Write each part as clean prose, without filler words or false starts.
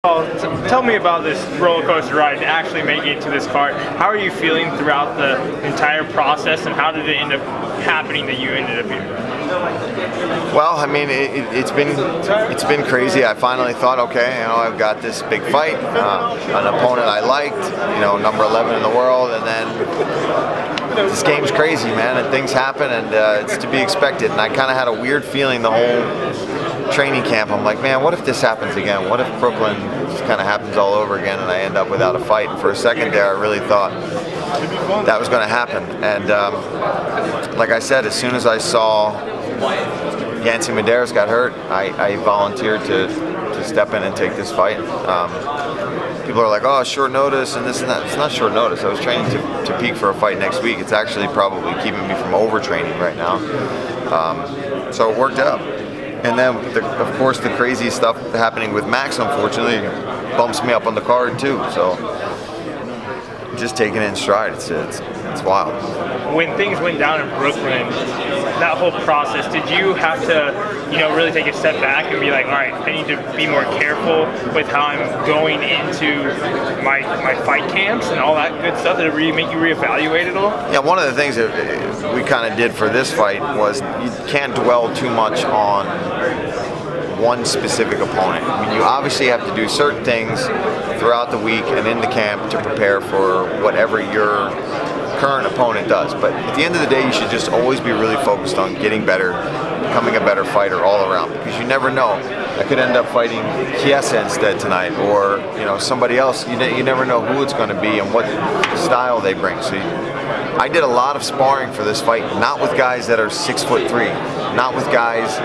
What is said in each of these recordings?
Well, tell me about this roller coaster ride and actually making it to this card. How are you feeling throughout the entire process, and how did it end up happening that you ended up here? Well, I mean, it's been crazy. I finally thought, okay, I've got this big fight, an opponent I liked, number 11 in the world, and then this game's crazy, man, and things happen, and it's to be expected. And I kind of had a weird feeling the whole training camp. I'm like, man, what if this happens again? What if Brooklyn just kind of happens all over again and I end up without a fight? And for a second there, I really thought that was going to happen. And like I said, as soon as I saw Yancy Medeiros got hurt, I volunteered to step in and take this fight. People are like, oh, short notice and this and that. It's not short notice. I was training to peak for a fight next week. It's actually probably keeping me from overtraining right now. So it worked out. And then, of course, the crazy stuff happening with Max, unfortunately, bumps me up on the card too. So just taking it in stride. It's wild. When things went down in Brooklyn, that whole process, did you have to, really take a step back and be like, all right, I need to be more careful with how I'm going into my fight camps and all that good stuff? Did it really make you reevaluate it all? Yeah, one of the things that we kind of did for this fight was you can't dwell too much on one specific opponent. I mean, you obviously have to do certain things throughout the week and in the camp to prepare for whatever your current opponent does. But at the end of the day, you should just always be really focused on getting better, becoming a better fighter all around, because you never know. I could end up fighting Chiesa instead tonight, or somebody else. You never know who it's going to be and what style they bring. So I did a lot of sparring for this fight, not with guys that are 6'3", not with guys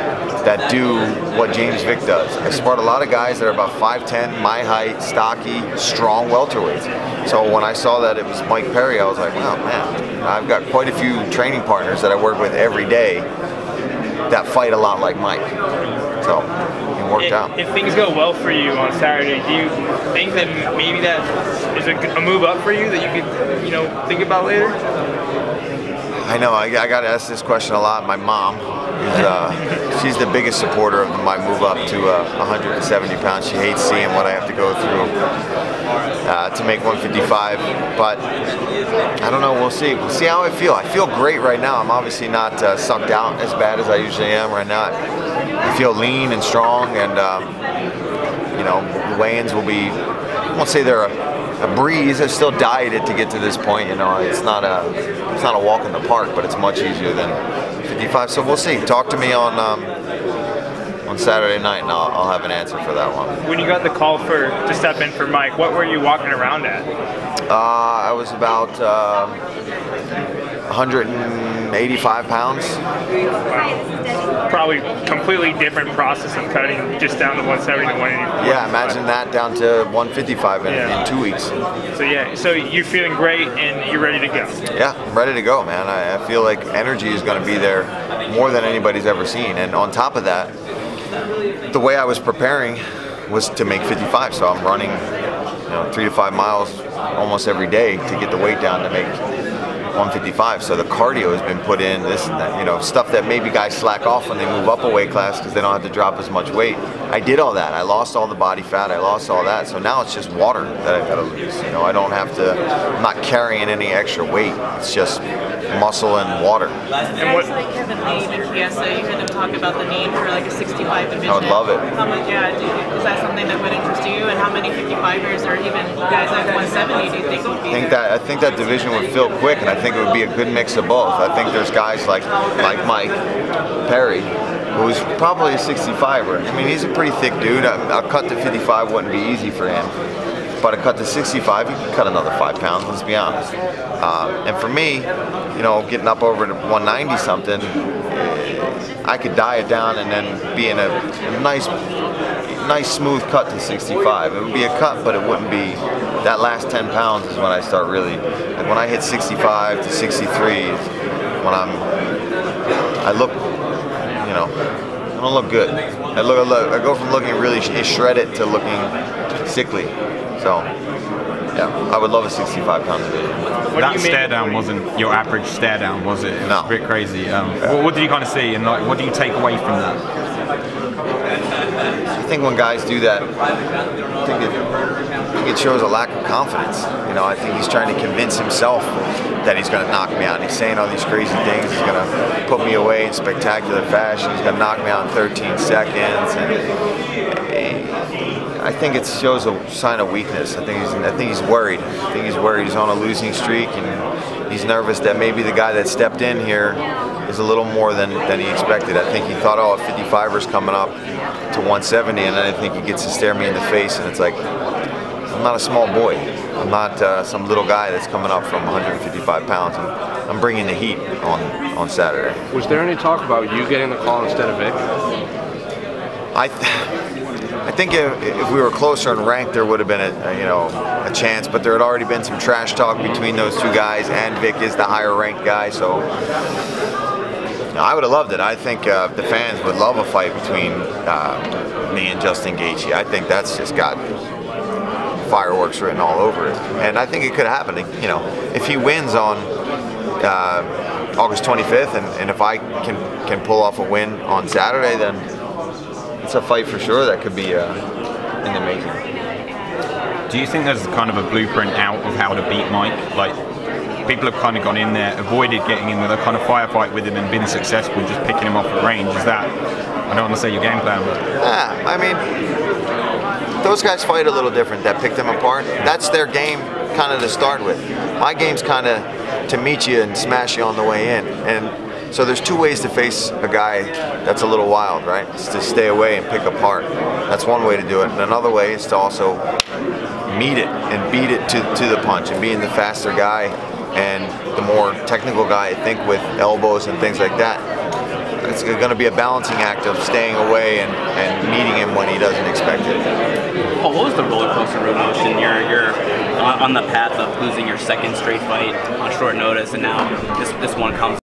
that do what James Vick does. I sparred a lot of guys that are about 5'10", my height, stocky, strong welterweights. So when I saw that it was Mike Perry, I was like, wow, man, I've got quite a few training partners that I work with every day that fight a lot like Mike. So it worked out. If things go well for you on Saturday, do you think that maybe that is a move up for you that you could, think about later? I know, I got asked this question a lot. My mom, she's the biggest supporter of my move up to 170 pounds. She hates seeing what I have to go through to make 155, but I don't know, we'll see. We'll see how I feel. I feel great right now. I'm obviously not sucked out as bad as I usually am right now. I feel lean and strong, and the weigh-ins will be, I won't say they're a breeze. I've still dieted to get to this point. It's not a walk in the park, but it's much easier than 55. So we'll see. Talk to me on Saturday night, and I'll have an answer for that one. When you got the call to step in for Mike, what were you walking around at? I was about 185 pounds. Wow. Probably completely different process of cutting just down to 170 to 180. Yeah, imagine that down to 155 in 2 weeks. So yeah, so you're feeling great and you're ready to go. Yeah, I'm ready to go, man. I feel like energy is going to be there more than anybody's ever seen. And on top of that, the way I was preparing was to make 55. So I'm running 3 to 5 miles almost every day to get the weight down to make 155. So the cardio has been put in, this and that, stuff that maybe guys slack off when they move up a weight class because they don't have to drop as much weight. I did all that. I lost all the body fat. I lost all that. So now it's just water that I've got to lose. I don't have to, I'm not carrying any extra weight. It's just muscle and water. And what, like Kevin Lee and Chiesa, you kind of talk about the need for like a 65 division. I would love it. How much, is that something that would interest you? And how many 55ers or even guys at 170 do you think would be I think that division would fill quick, and I think it would be a good mix of both. I think there's guys like Mike Perry, who's probably a 65er. I mean, he's a pretty thick dude. A cut to 55 wouldn't be easy for him. But a cut to 65, he could cut another 5 pounds, let's be honest. And for me, getting up over to 190 something, I could diet down and then be in a nice smooth cut to 65. It would be a cut, but it wouldn't be, that last 10 pounds is when I start really, like when I hit 65 to 63, when I look, I don't look good. I go from looking really shredded to looking sickly. So, yeah, I would love a 65-pound division. That stare down wasn't your average stare down, was it? It was no. A bit crazy. What did you kind of see, and what do you take away from that? think when guys do that, I think it shows a lack of confidence. You know, I think he's trying to convince himself that he's going to knock me out. He's saying all these crazy things. He's going to put me away in spectacular fashion. He's going to knock me out in 13 seconds. And I think it shows a sign of weakness. I think he's worried. I think he's worried. He's on a losing streak, and he's nervous that maybe the guy that stepped in here is a little more than he expected. I think he thought, oh, a 55er's coming up to 170, and then I think he gets to stare me in the face, and it's like, I'm not a small boy. I'm not some little guy that's coming up from 155 pounds. I'm bringing the heat on Saturday. Was there any talk about you getting the call instead of Vic? I think if we were closer in rank, there would have been a chance, but there had already been some trash talk between those two guys, and Vic is the higher ranked guy, so I would have loved it. I think the fans would love a fight between me and Justin Gaethje. I think that's just got fireworks written all over it, and I think it could happen. You know, if he wins on August 25th, and if I can pull off a win on Saturday, then it's a fight for sure that could be in the making. Do you think there's kind of a blueprint out of how to beat Mike? Like, people have kind of gone in there, avoided getting in with a kind of firefight with him and been successful just picking him off at range. Is that, I don't want to say your game plan, but... Yeah, I mean, those guys fight a little different that picked them apart. That's their game kind of to start with. My game's kind of to meet you and smash you on the way in. And so there's two ways to face a guy that's a little wild, right? It's to stay away and pick apart. That's one way to do it. And another way is to also meet it and beat it to the punch, and being the faster guy and the more technical guy, I think, with elbows and things like that. It's going to be a balancing act of staying away and meeting him when he doesn't expect it. Paul, what was the roller coaster of emotion? You're on the path of losing your second straight fight on short notice, and now this one comes.